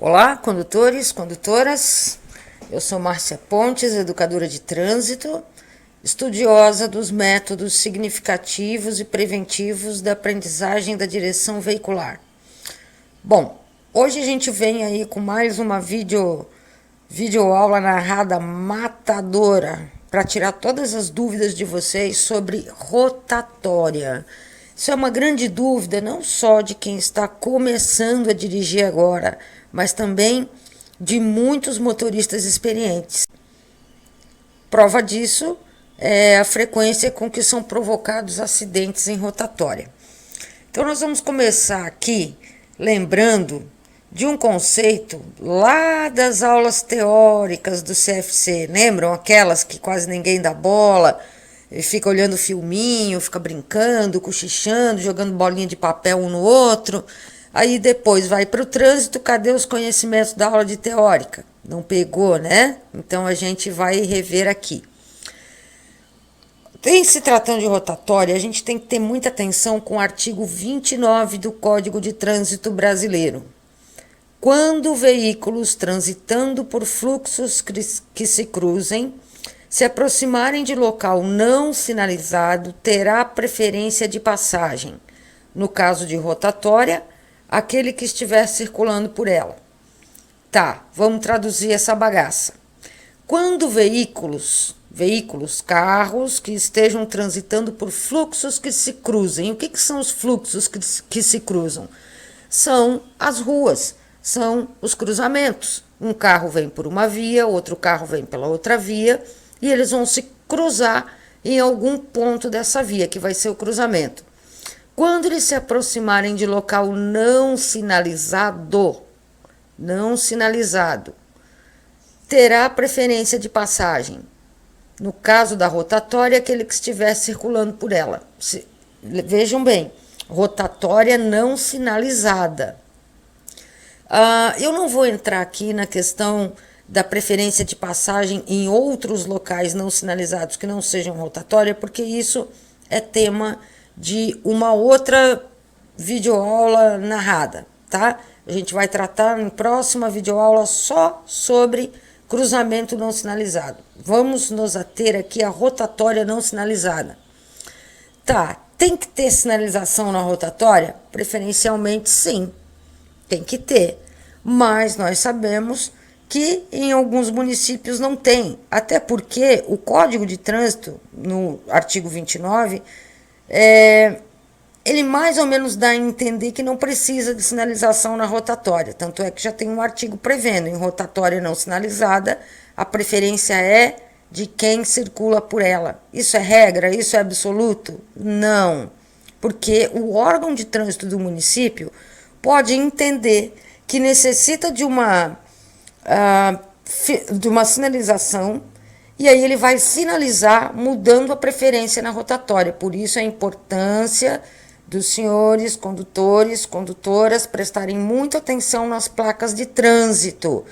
Olá, condutores, condutoras. Eu sou Márcia Pontes, educadora de trânsito, estudiosa dos métodos significativos e preventivos da aprendizagem da direção veicular. Bom, hoje a gente vem aí com mais uma videoaula narrada matadora para tirar todas as dúvidas de vocês sobre rotatória. Isso é uma grande dúvida não só de quem está começando a dirigir agora, mas também de muitos motoristas experientes. Prova disso é a frequência com que são provocados acidentes em rotatória. Então nós vamos começar aqui lembrando de um conceito lá das aulas teóricas do CFC. Lembram aquelas que quase ninguém dá bola, fica olhando filminho, fica brincando, cochichando, jogando bolinha de papel um no outro. Aí depois vai para o trânsito, cadê os conhecimentos da aula de teórica? Não pegou, né? Então a gente vai rever aqui. Em se tratando de rotatória, a gente tem que ter muita atenção com o artigo 29 do Código de Trânsito Brasileiro. Quando veículos transitando por fluxos que se cruzem, se aproximarem de local não sinalizado, terá preferência de passagem. No caso de rotatória, aquele que estiver circulando por ela. Tá, vamos traduzir essa bagaça. Quando veículos, carros que estejam transitando por fluxos que se cruzem. O que são os fluxos que se cruzam? São as ruas, são os cruzamentos. Um carro vem por uma via, outro carro vem pela outra via, e eles vão se cruzar em algum ponto dessa via, que vai ser o cruzamento. Quando eles se aproximarem de local não sinalizado, terá preferência de passagem. No caso da rotatória, aquele que estiver circulando por ela. Vejam bem, rotatória não sinalizada. Eu não vou entrar aqui na questão da preferência de passagem em outros locais não sinalizados que não sejam rotatória, porque isso é tema de uma outra videoaula narrada, tá? A gente vai tratar em próxima videoaula só sobre cruzamento não sinalizado. Vamos nos ater aqui à rotatória não sinalizada. Tá, tem que ter sinalização na rotatória? Preferencialmente sim, tem que ter. Mas nós sabemos que em alguns municípios não tem, até porque o Código de Trânsito, no artigo 29, ele mais ou menos dá a entender que não precisa de sinalização na rotatória. Tanto é que já tem um artigo prevendo, em rotatória não sinalizada, a preferência é de quem circula por ela. Isso é regra? Isso é absoluto? Não, porque o órgão de trânsito do município pode entender que necessita de uma sinalização, e aí ele vai sinalizar mudando a preferência na rotatória. Por isso a importância dos senhores condutores, condutoras prestarem muita atenção nas placas de trânsito,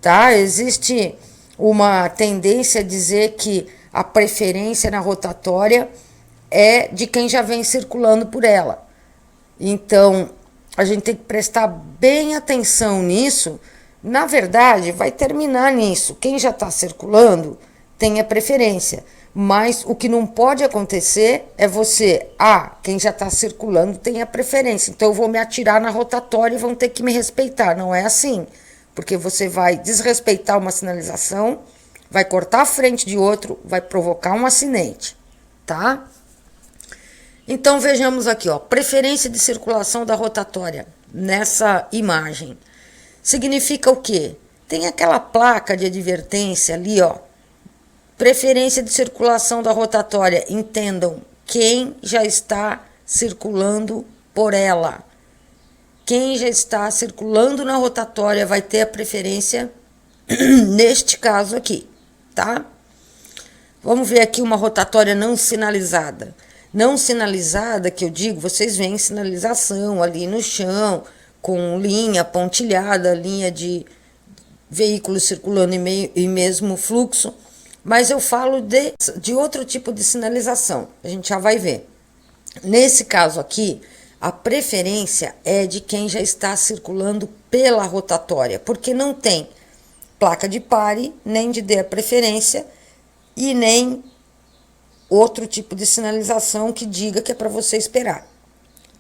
tá? Existe uma tendência a dizer que a preferência na rotatória é de quem já vem circulando por ela. Então, a gente tem que prestar bem atenção nisso. Na verdade, vai terminar nisso. Quem já está circulando tem a preferência, mas o que não pode acontecer é você, quem já está circulando tem a preferência, então eu vou me atirar na rotatória e vão ter que me respeitar. Não é assim, porque você vai desrespeitar uma sinalização, vai cortar a frente de outro, vai provocar um acidente, tá? Então vejamos aqui, preferência de circulação da rotatória nessa imagem. Significa o quê? Tem aquela placa de advertência ali, preferência de circulação da rotatória. Entendam, quem já está circulando por ela. Quem já está circulando na rotatória vai ter a preferência neste caso aqui, tá? Vamos ver aqui uma rotatória não sinalizada. Não sinalizada, que eu digo, vocês veem sinalização ali no chão, com linha pontilhada, linha de veículos circulando em mesmo fluxo. Mas eu falo de outro tipo de sinalização, a gente já vai ver. Nesse caso aqui, A preferência é de quem já está circulando pela rotatória, porque não tem placa de pare, nem de dê a preferência e nem outro tipo de sinalização que diga que é para você esperar,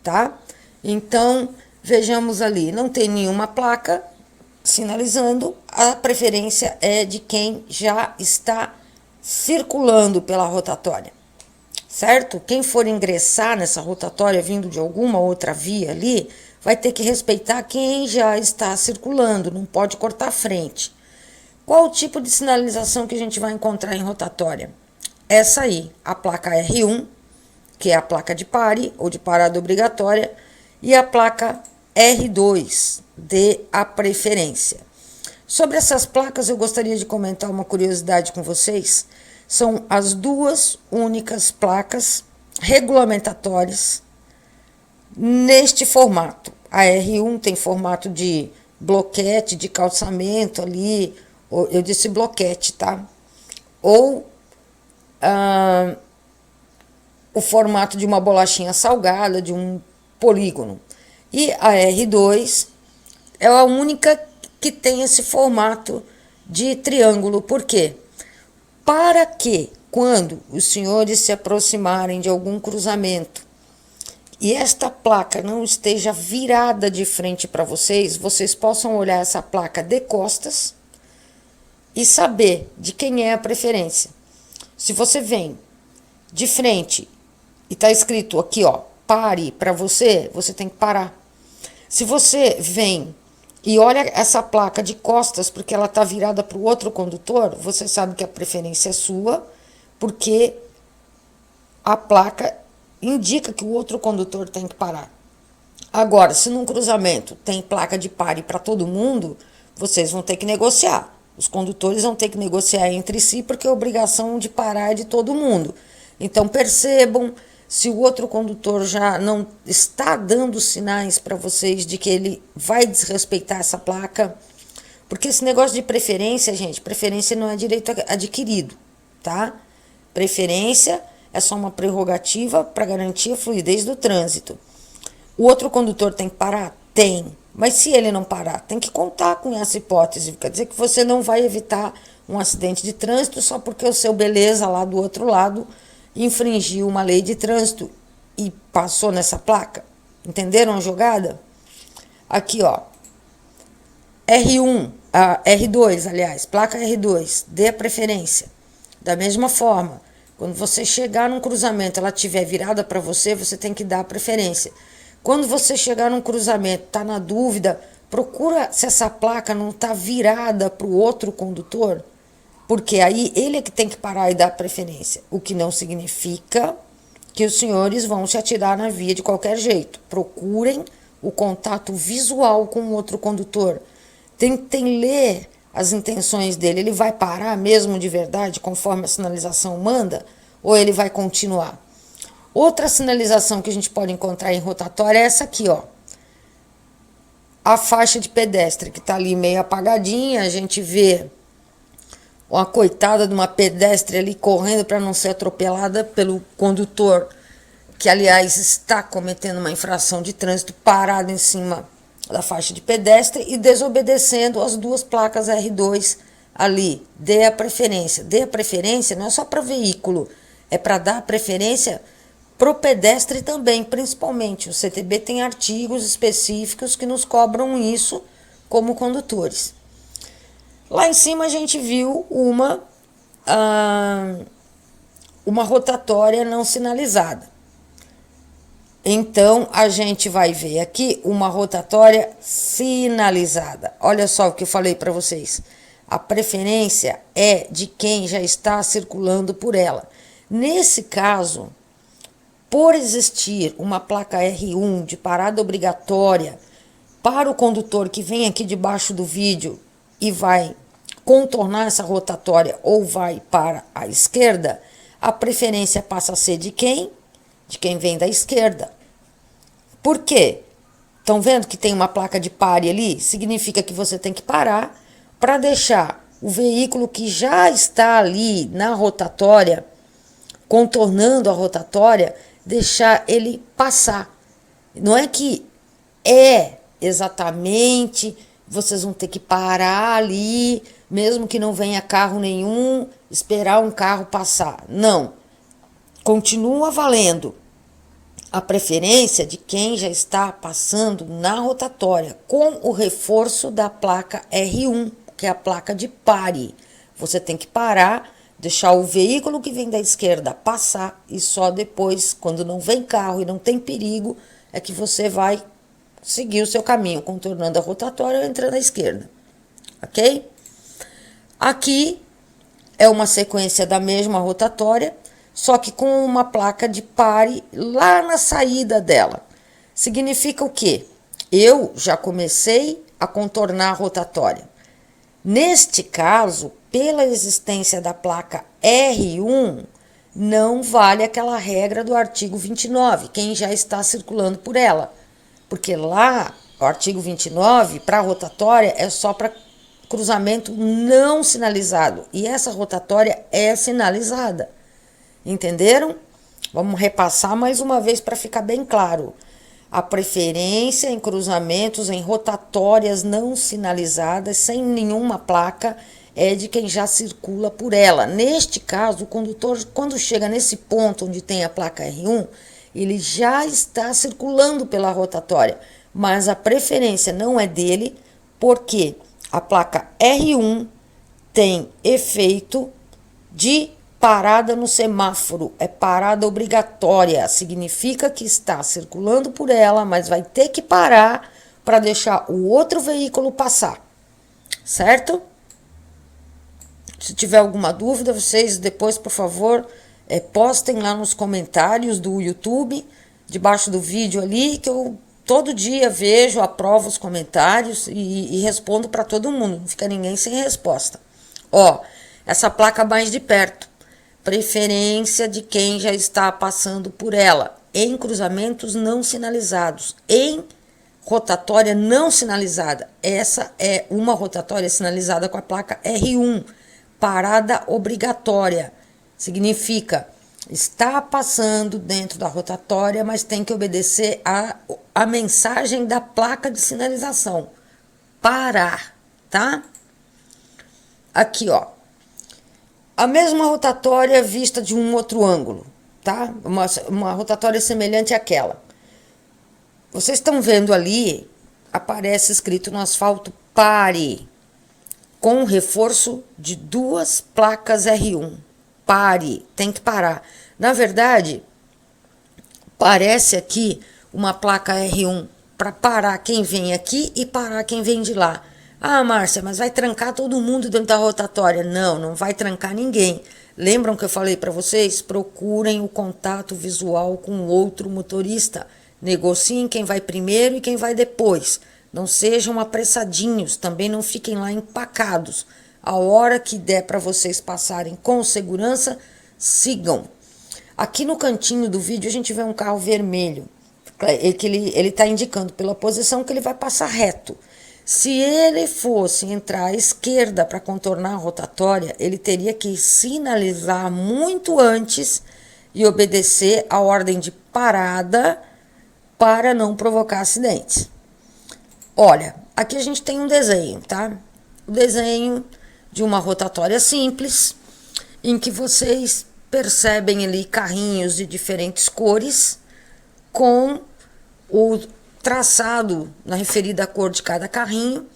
tá? Então, vejamos ali, não tem nenhuma placa sinalizando, a preferência é de quem já está circulando pela rotatória, certo? Quem for ingressar nessa rotatória vindo de alguma outra via ali, vai ter que respeitar quem já está circulando, não pode cortar a frente. Qual o tipo de sinalização que a gente vai encontrar em rotatória? Essa aí, a placa R1, que é a placa de pare ou de parada obrigatória, e a placa R2, de a preferência. Sobre essas placas, eu gostaria de comentar uma curiosidade com vocês. São as duas únicas placas regulamentatórias neste formato. A R1 tem formato de bloquete, de calçamento ali, eu disse bloquete, tá? Ou o formato de uma bolachinha salgada, de um polígono. E a R2 é a única que tem esse formato de triângulo. Por quê? Para que, quando os senhores se aproximarem de algum cruzamento e esta placa não esteja virada de frente para vocês, vocês possam olhar essa placa de costas e saber de quem é a preferência. Se você vem de frente e está escrito aqui, ó, pare para você, você tem que parar. Se você vem e olha essa placa de costas porque ela está virada para o outro condutor, você sabe que a preferência é sua, porque a placa indica que o outro condutor tem que parar. Agora, se num cruzamento tem placa de pare para todo mundo, vocês vão ter que negociar. Os condutores vão ter que negociar entre si, porque a obrigação de parar é de todo mundo. Então, percebam se o outro condutor já não está dando sinais para vocês de que ele vai desrespeitar essa placa. Porque esse negócio de preferência, gente, preferência não é direito adquirido, tá? Preferência é só uma prerrogativa para garantir a fluidez do trânsito. O outro condutor tem que parar? Tem. Mas se ele não parar, tem que contar com essa hipótese. Quer dizer que você não vai evitar um acidente de trânsito só porque o seu beleza lá do outro lado infringiu uma lei de trânsito e passou nessa placa. Entenderam a jogada? Aqui, ó. R2, aliás, placa R2, dê a preferência. Da mesma forma, quando você chegar num cruzamento, ela estiver virada para você, você tem que dar a preferência. Quando você chegar num cruzamento, está na dúvida, procura se essa placa não está virada para o outro condutor, porque aí ele é que tem que parar e dar preferência. O que não significa que os senhores vão se atirar na via de qualquer jeito. Procurem o contato visual com o outro condutor. Tentem ler as intenções dele. Ele vai parar mesmo de verdade, conforme a sinalização manda, ou ele vai continuar? Outra sinalização que a gente pode encontrar em rotatória é essa aqui, ó. A faixa de pedestre, que está ali meio apagadinha, a gente vê uma coitada de uma pedestre ali correndo para não ser atropelada pelo condutor, que aliás está cometendo uma infração de trânsito, parado em cima da faixa de pedestre e desobedecendo as duas placas R2 ali. Dê a preferência. Dê a preferência não é só para veículo, é para dar preferência para o pedestre também, principalmente. O CTB tem artigos específicos que nos cobram isso como condutores. Lá em cima a gente viu uma rotatória não sinalizada. Então, a gente vai ver aqui uma rotatória sinalizada. Olha só o que eu falei para vocês. A preferência é de quem já está circulando por ela. Nesse caso, por existir uma placa R1 de parada obrigatória para o condutor que vem aqui debaixo do vídeo e vai contornar essa rotatória ou vai para a esquerda, a preferência passa a ser de quem? De quem vem da esquerda. Por quê? Estão vendo que tem uma placa de pare ali? Significa que você tem que parar para deixar o veículo que já está ali na rotatória, contornando a rotatória, deixar ele passar. Não é que é exatamente, vocês vão ter que parar ali, mesmo que não venha carro nenhum, esperar um carro passar. Não. Continua valendo a preferência de quem já está passando na rotatória, com o reforço da placa R1, que é a placa de pare. Você tem que parar, deixar o veículo que vem da esquerda passar e só depois, quando não vem carro e não tem perigo, é que você vai seguir o seu caminho, contornando a rotatória ou entrando à esquerda. Ok? Aqui é uma sequência da mesma rotatória, só que com uma placa de pare lá na saída dela. Significa o quê? Eu já comecei a contornar a rotatória. Neste caso, pela existência da placa R1, não vale aquela regra do artigo 29, quem já está circulando por ela. Porque lá, o artigo 29, para a rotatória, é só para cruzamento não sinalizado. E essa rotatória é sinalizada. Entenderam? Vamos repassar mais uma vez para ficar bem claro. A preferência em cruzamentos em rotatórias não sinalizadas, sem nenhuma placa, é de quem já circula por ela. Neste caso, o condutor, quando chega nesse ponto onde tem a placa R1, ele já está circulando pela rotatória, mas a preferência não é dele, porque a placa R1 tem efeito de parada no semáforo, é parada obrigatória, significa que está circulando por ela, mas vai ter que parar para deixar o outro veículo passar, certo? Se tiver alguma dúvida, vocês depois, por favor, postem lá nos comentários do YouTube, debaixo do vídeo ali, que eu todo dia vejo, aprovo os comentários e respondo para todo mundo, não fica ninguém sem resposta. Ó, essa placa mais de perto. Preferência de quem já está passando por ela, em cruzamentos não sinalizados, em rotatória não sinalizada. Essa é uma rotatória sinalizada com a placa R1, parada obrigatória. Significa, está passando dentro da rotatória, mas tem que obedecer a mensagem da placa de sinalização. Parar, tá? Aqui, ó. A mesma rotatória vista de um outro ângulo, tá? Uma rotatória semelhante àquela. Vocês estão vendo ali, aparece escrito no asfalto pare, com reforço de 2 placas R1. Pare, tem que parar. Na verdade, parece aqui uma placa R1 para parar quem vem aqui e parar quem vem de lá. Ah, Márcia, mas vai trancar todo mundo dentro da rotatória. Não, não vai trancar ninguém. Lembram que eu falei para vocês? Procurem o contato visual com o outro motorista. Negociem quem vai primeiro e quem vai depois. Não sejam apressadinhos, também não fiquem lá empacados. A hora que der para vocês passarem com segurança, sigam. Aqui no cantinho do vídeo a gente vê um carro vermelho. Ele está indicando pela posição que ele vai passar reto. Se ele fosse entrar à esquerda para contornar a rotatória, ele teria que sinalizar muito antes e obedecer a ordem de parada para não provocar acidentes. Olha, aqui a gente tem um desenho, tá? O desenho de uma rotatória simples, em que vocês percebem ali carrinhos de diferentes cores, com o traçado na referida cor de cada carrinho,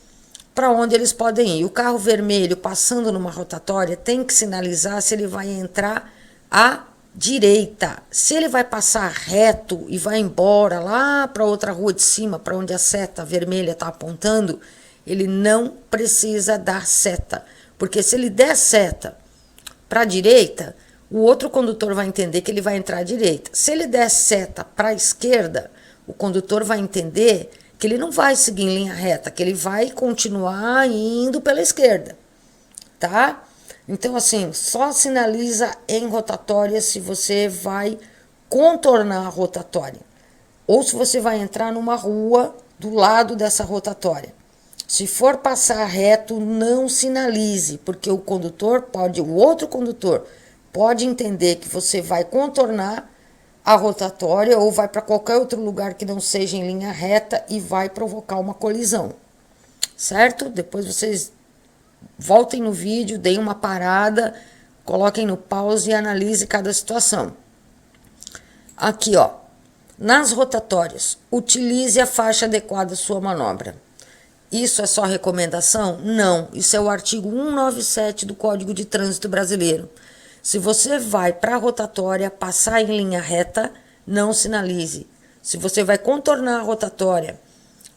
para onde eles podem ir. O carro vermelho passando numa rotatória tem que sinalizar se ele vai entrar à direita. Se ele vai passar reto e vai embora lá para outra rua de cima, para onde a seta vermelha está apontando, ele não precisa dar seta. Porque se ele der seta para a direita, o outro condutor vai entender que ele vai entrar à direita. Se ele der seta para a esquerda, o condutor vai entender que ele não vai seguir em linha reta, que ele vai continuar indo pela esquerda, tá? Então, assim, só sinaliza em rotatória se você vai contornar a rotatória. Ou se você vai entrar numa rua do lado dessa rotatória. Se for passar reto, não sinalize, porque o outro condutor pode entender que você vai contornar a rotatória ou vai para qualquer outro lugar que não seja em linha reta e vai provocar uma colisão, certo? Depois vocês voltem no vídeo, deem uma parada, coloquem no pause e analise cada situação. Aqui, ó, nas rotatórias, utilize a faixa adequada à sua manobra. Isso é só recomendação? Não, isso é o artigo 197 do Código de Trânsito Brasileiro. Se você vai para a rotatória passar em linha reta, não sinalize. Se você vai contornar a rotatória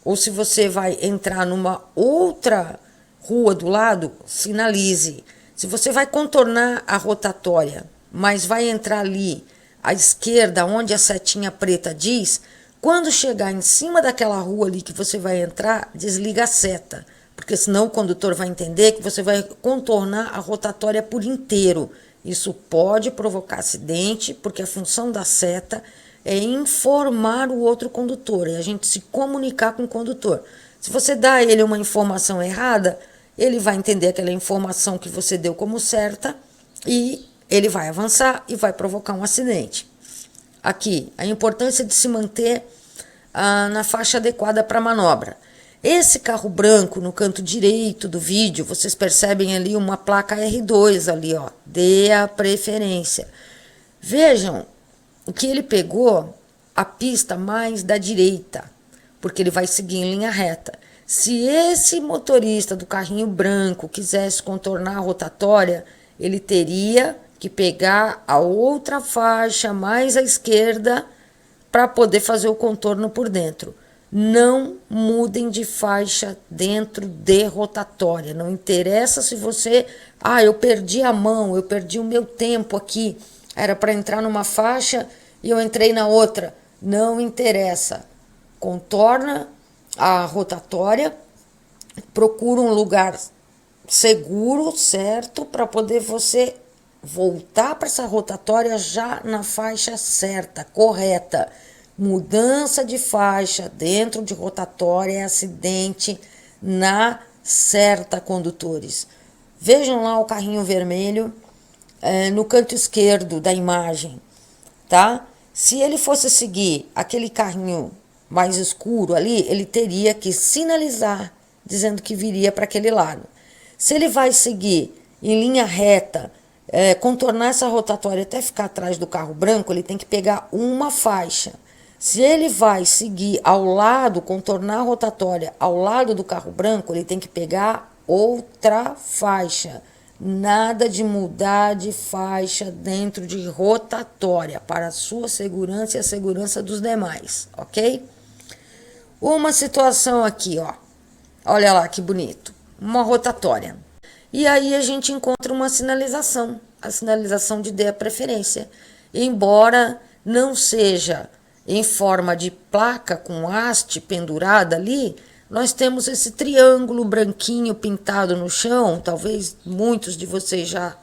ou se você vai entrar numa outra rua do lado, sinalize. Se você vai contornar a rotatória, mas vai entrar ali à esquerda, onde a setinha preta diz, quando chegar em cima daquela rua ali que você vai entrar, desliga a seta, porque senão o condutor vai entender que você vai contornar a rotatória por inteiro. Isso pode provocar acidente, porque a função da seta é informar o outro condutor, é a gente se comunicar com o condutor. Se você dá a ele uma informação errada, ele vai entender aquela informação que você deu como certa e ele vai avançar e vai provocar um acidente. Aqui, a importância de se manter na faixa adequada para a manobra. Esse carro branco no canto direito do vídeo, vocês percebem ali uma placa R2 ali, ó, dê a preferência. Vejam o que ele pegou, a pista mais da direita, porque ele vai seguir em linha reta. Se esse motorista do carrinho branco quisesse contornar a rotatória, ele teria que pegar a outra faixa mais à esquerda para poder fazer o contorno por dentro. Não mudem de faixa dentro de rotatória. Não interessa se você... eu perdi a mão, eu perdi o meu tempo aqui. Era para entrar numa faixa e eu entrei na outra. Não interessa. Contorna a rotatória, procura um lugar seguro, certo? Para poder você voltar para essa rotatória já na faixa certa, correta. Mudança de faixa dentro de rotatória é acidente na certa, condutores. Vejam lá o carrinho vermelho no canto esquerdo da imagem, tá? Se ele fosse seguir aquele carrinho mais escuro ali, ele teria que sinalizar dizendo que viria para aquele lado. Se ele vai seguir em linha reta, contornar essa rotatória até ficar atrás do carro branco, ele tem que pegar uma faixa. Se ele vai seguir ao lado, contornar a rotatória ao lado do carro branco, ele tem que pegar outra faixa. Nada de mudar de faixa dentro de rotatória, para a sua segurança e a segurança dos demais, ok? Uma situação aqui, ó. Olha lá que bonito. Uma rotatória. E aí a gente encontra uma sinalização. A sinalização de dê a preferência. Embora não seja em forma de placa com haste pendurada ali, nós temos esse triângulo branquinho pintado no chão. Talvez muitos de vocês já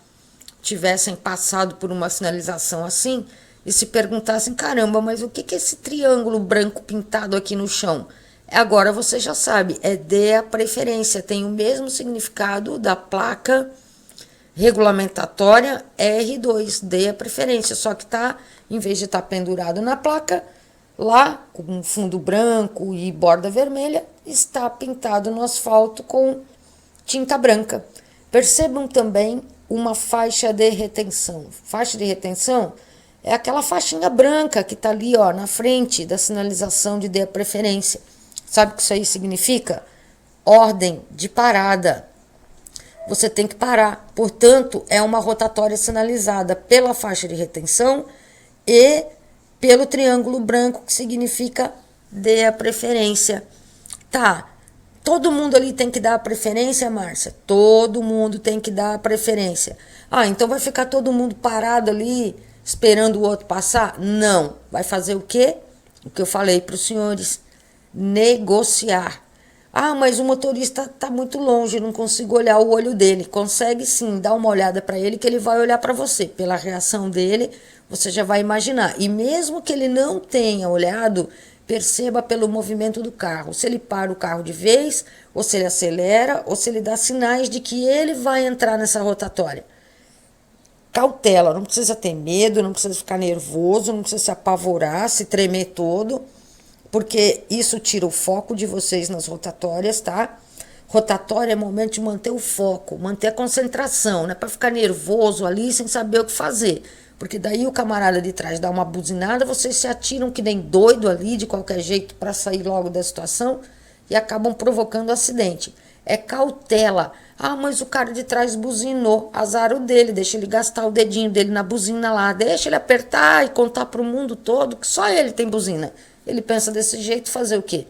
tivessem passado por uma sinalização assim e se perguntassem, caramba, mas o que é esse triângulo branco pintado aqui no chão? Agora você já sabe, é dê a preferência, tem o mesmo significado da placa regulamentatória R2, dê a preferência, só que tá, em vez de estar pendurado na placa, lá com um fundo branco e borda vermelha, está pintado no asfalto com tinta branca. Percebam também uma faixa de retenção. Faixa de retenção é aquela faixinha branca que está ali, ó, na frente da sinalização de dê a preferência. Sabe o que isso aí significa? Ordem de parada. Você tem que parar. Portanto, é uma rotatória sinalizada pela faixa de retenção e pelo triângulo branco, que significa dê a preferência. Tá, todo mundo ali tem que dar a preferência, Márcia? Todo mundo tem que dar a preferência. Então vai ficar todo mundo parado ali, esperando o outro passar? Não. Vai fazer o quê? O que eu falei para os senhores. Negociar. Mas o motorista está muito longe, não consigo olhar o olho dele. Consegue sim, dá uma olhada para ele que ele vai olhar para você. Pela reação dele, você já vai imaginar. E mesmo que ele não tenha olhado, perceba pelo movimento do carro. Se ele para o carro de vez, ou se ele acelera, ou se ele dá sinais de que ele vai entrar nessa rotatória. cautela, não precisa ter medo, não precisa ficar nervoso, não precisa se apavorar, se tremer todo, porque isso tira o foco de vocês nas rotatórias, tá? Rotatória é momento de manter o foco, manter a concentração, não é para ficar nervoso ali sem saber o que fazer. Porque daí o camarada de trás dá uma buzinada, vocês se atiram que nem doido ali, de qualquer jeito, para sair logo da situação e acabam provocando acidente. É cautela. Ah, mas o cara de trás buzinou, azar o dele, deixa ele gastar o dedinho dele na buzina lá, deixa ele apertar e contar para o mundo todo que só ele tem buzina. Ele pensa desse jeito, fazer o quê?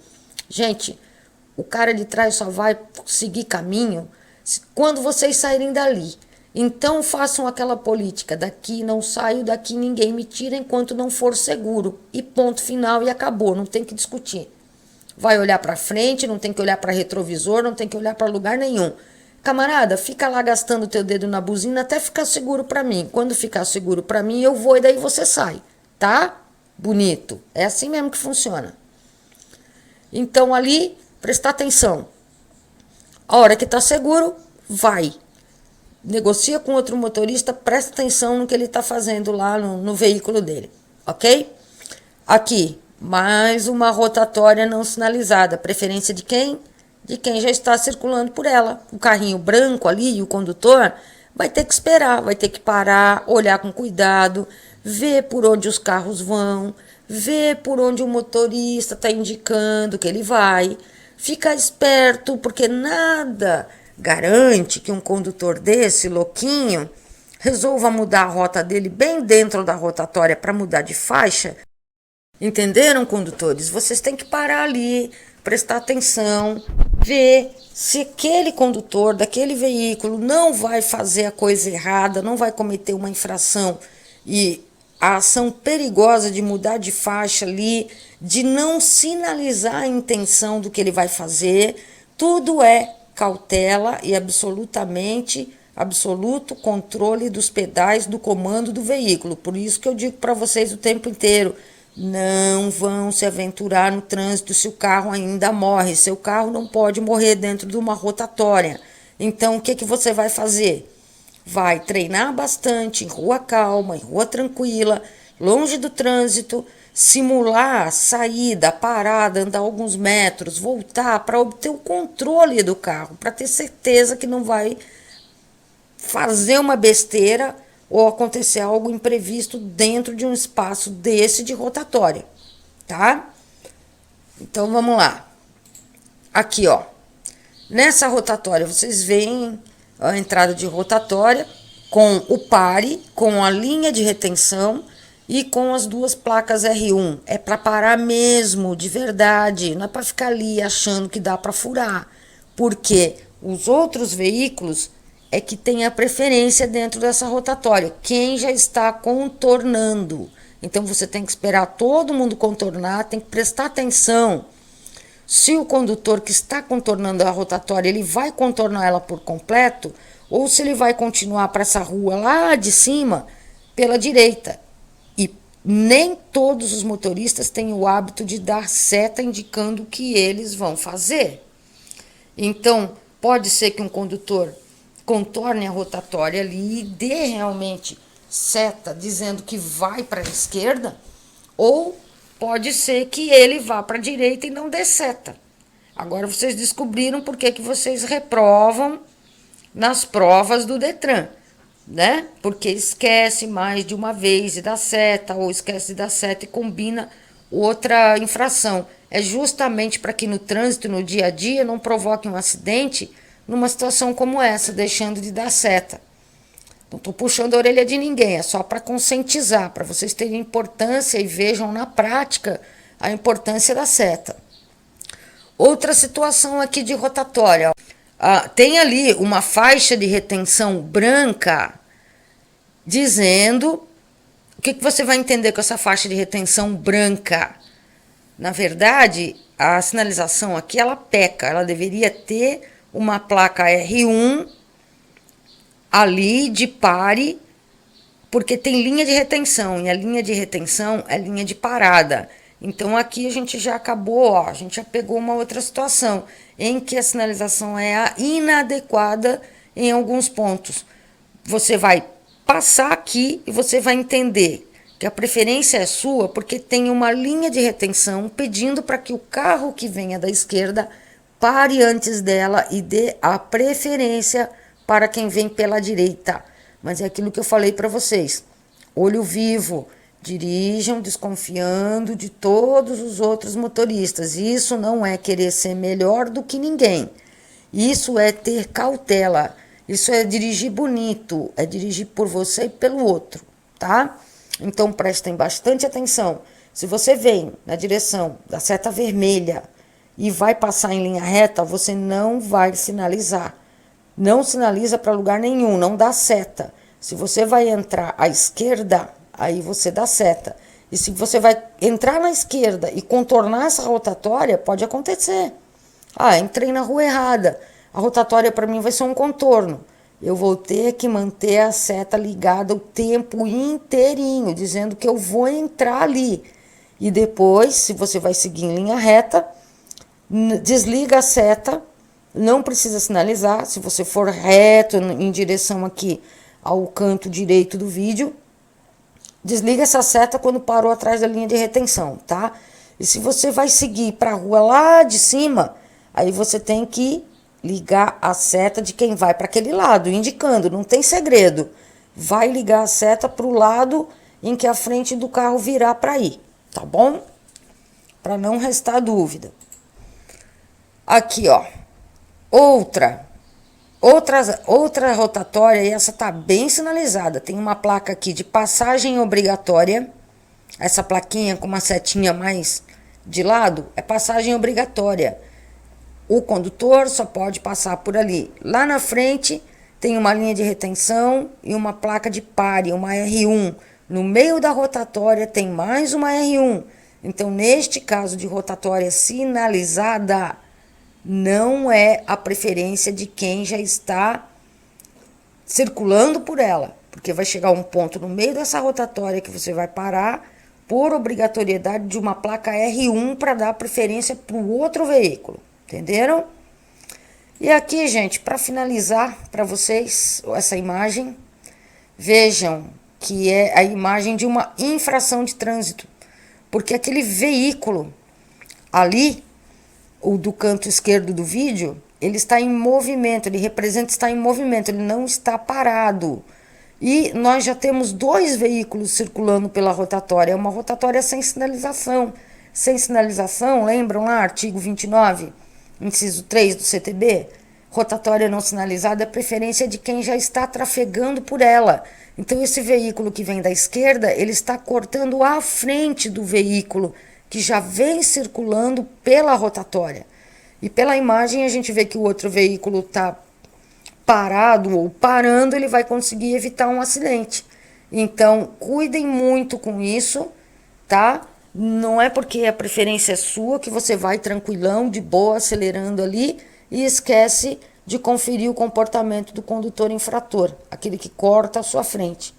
Gente, o cara de trás só vai seguir caminho quando vocês saírem dali. Então façam aquela política, daqui não saio, daqui ninguém me tira enquanto não for seguro. E ponto final e acabou, não tem que discutir. Vai olhar para frente, não tem que olhar para retrovisor, não tem que olhar para lugar nenhum. Camarada, fica lá gastando teu dedo na buzina até ficar seguro para mim. Quando ficar seguro para mim, eu vou e daí você sai, tá? Bonito. É assim mesmo que funciona. Então ali, prestar atenção. A hora que tá seguro, vai. Negocia com outro motorista, presta atenção no que ele está fazendo lá no veículo dele, ok? Aqui, mais uma rotatória não sinalizada. Preferência de quem? De quem já está circulando por ela. O carrinho branco ali, o condutor, vai ter que esperar, vai ter que parar, olhar com cuidado, ver por onde os carros vão, ver por onde o motorista está indicando que ele vai. Fica esperto, porque nada garante que um condutor desse, louquinho, resolva mudar a rota dele bem dentro da rotatória para mudar de faixa. Entenderam, condutores? Vocês têm que parar ali, prestar atenção, ver se aquele condutor daquele veículo não vai fazer a coisa errada, não vai cometer uma infração e a ação perigosa de mudar de faixa ali, de não sinalizar a intenção do que ele vai fazer. Tudo é cautela e absoluto controle dos pedais do comando do veículo. Por isso que eu digo para vocês o tempo inteiro, não vão se aventurar no trânsito se o carro ainda morre. Seu carro não pode morrer dentro de uma rotatória. Então, o que você vai fazer? Vai treinar bastante em rua calma, em rua tranquila, longe do trânsito, simular saída, parada, andar alguns metros, voltar para obter o controle do carro, para ter certeza que não vai fazer uma besteira ou acontecer algo imprevisto dentro de um espaço desse de rotatória, tá? Então vamos lá. Aqui, ó. Nessa rotatória, vocês veem a entrada de rotatória com o pare, com a linha de retenção e com as duas placas R1. É para parar mesmo, de verdade. Não é para ficar ali achando que dá para furar. Porque os outros veículos é que tem a preferência dentro dessa rotatória. Quem já está contornando. Então você tem que esperar todo mundo contornar, tem que prestar atenção. Se o condutor que está contornando a rotatória, ele vai contornar ela por completo, ou se ele vai continuar para essa rua lá de cima, pela direita. E nem todos os motoristas têm o hábito de dar seta indicando o que eles vão fazer. Então, pode ser que um condutor contorne a rotatória ali e dê realmente seta dizendo que vai para a esquerda, ou pode ser que ele vá para a direita e não dê seta. Agora vocês descobriram por que vocês reprovam nas provas do Detran, né? Porque esquece mais de uma vez de dar seta, ou esquece de dar seta e combina outra infração. É justamente para que no trânsito, no dia a dia, não provoque um acidente numa situação como essa, deixando de dar seta. Não estou puxando a orelha de ninguém, é só para conscientizar, para vocês terem importância e vejam na prática a importância da seta. Outra situação aqui de rotatória. Tem ali uma faixa de retenção branca dizendo... O que você vai entender com essa faixa de retenção branca? Na verdade, a sinalização aqui, ela peca. Ela deveria ter uma placa R1 ali de pare, porque tem linha de retenção, e a linha de retenção é linha de parada. Então aqui a gente já acabou, ó, a gente já pegou uma outra situação, em que a sinalização é inadequada em alguns pontos. Você vai passar aqui e você vai entender que a preferência é sua porque tem uma linha de retenção pedindo para que o carro que venha da esquerda pare antes dela e dê a preferência para quem vem pela direita. Mas é aquilo que eu falei para vocês. Olho vivo, dirijam desconfiando de todos os outros motoristas. Isso não é querer ser melhor do que ninguém. Isso é ter cautela. Isso é dirigir bonito, é dirigir por você e pelo outro, tá? Então prestem bastante atenção. Se você vem na direção da seta vermelha e vai passar em linha reta, você não vai sinalizar. Não sinaliza para lugar nenhum, não dá seta. Se você vai entrar à esquerda, aí você dá seta. E se você vai entrar na esquerda e contornar essa rotatória, pode acontecer. Ah, entrei na rua errada. A rotatória para mim vai ser um contorno. Eu vou ter que manter a seta ligada o tempo inteirinho, dizendo que eu vou entrar ali. E depois, se você vai seguir em linha reta, desliga a seta, não precisa sinalizar. Se você for reto em direção aqui ao canto direito do vídeo, desliga essa seta quando parou atrás da linha de retenção, tá? E se você vai seguir para a rua lá de cima, aí você tem que ligar a seta de quem vai para aquele lado, indicando, não tem segredo. Vai ligar a seta para o lado em que a frente do carro virá para ir, tá bom? Para não restar dúvida. Aqui, ó. Outra rotatória, e essa tá bem sinalizada. Tem uma placa aqui de passagem obrigatória. Essa plaquinha com uma setinha mais de lado é passagem obrigatória. O condutor só pode passar por ali. Lá na frente tem uma linha de retenção e uma placa de pare, uma R1. No meio da rotatória tem mais uma R1. Então, neste caso de rotatória sinalizada, não é a preferência de quem já está circulando por ela. Porque vai chegar um ponto no meio dessa rotatória que você vai parar por obrigatoriedade de uma placa R1 para dar preferência para o outro veículo. Entenderam? E aqui, gente, para finalizar para vocês essa imagem, vejam que é a imagem de uma infração de trânsito. Porque aquele veículo ali, o do canto esquerdo do vídeo, ele está em movimento, ele representa estar em movimento, ele não está parado. E nós já temos 2 veículos circulando pela rotatória, é uma rotatória sem sinalização. Sem sinalização, lembram lá, artigo 29? Inciso 3 do CTB, rotatória não sinalizada é preferência de quem já está trafegando por ela. Então, esse veículo que vem da esquerda, ele está cortando a frente do veículo que já vem circulando pela rotatória. E pela imagem a gente vê que o outro veículo está parado ou parando, ele vai conseguir evitar um acidente. Então, cuidem muito com isso, tá? Não é porque a preferência é sua que você vai tranquilão, de boa, acelerando ali e esquece de conferir o comportamento do condutor infrator, aquele que corta a sua frente.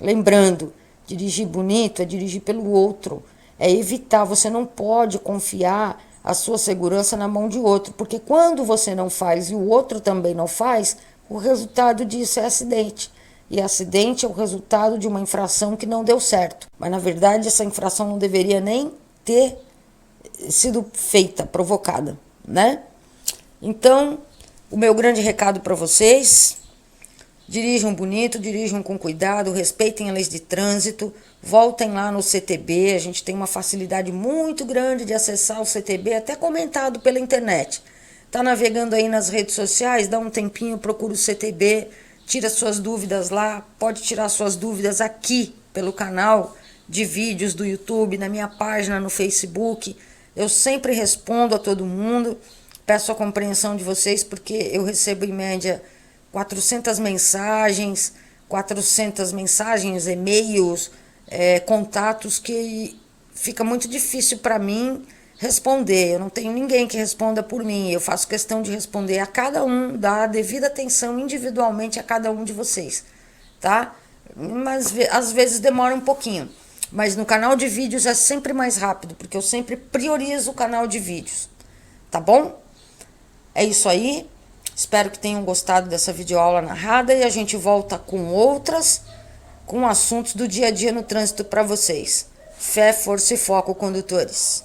Lembrando, dirigir bonito é dirigir pelo outro, é evitar, você não pode confiar a sua segurança na mão de outro, porque quando você não faz e o outro também não faz, o resultado disso é acidente. E acidente é o resultado de uma infração que não deu certo. Mas, na verdade, essa infração não deveria nem ter sido feita, provocada, né? Então, o meu grande recado para vocês: dirijam bonito, dirijam com cuidado, respeitem as leis de trânsito, voltem lá no CTB, a gente tem uma facilidade muito grande de acessar o CTB, até comentado pela internet. Tá navegando aí nas redes sociais, dá um tempinho, procura o CTB, tira suas dúvidas lá, pode tirar suas dúvidas aqui pelo canal de vídeos do YouTube, na minha página no Facebook. Eu sempre respondo a todo mundo, peço a compreensão de vocês, porque eu recebo em média 400 mensagens, e-mails, contatos, que fica muito difícil para mim responder. Eu não tenho ninguém que responda por mim. Eu faço questão de responder a cada um, dar a devida atenção individualmente a cada um de vocês, tá? Mas às vezes demora um pouquinho. Mas no canal de vídeos é sempre mais rápido, porque eu sempre priorizo o canal de vídeos, tá bom? É isso aí. Espero que tenham gostado dessa videoaula narrada e a gente volta com outras com assuntos do dia a dia no trânsito para vocês. Fé, força e foco, condutores.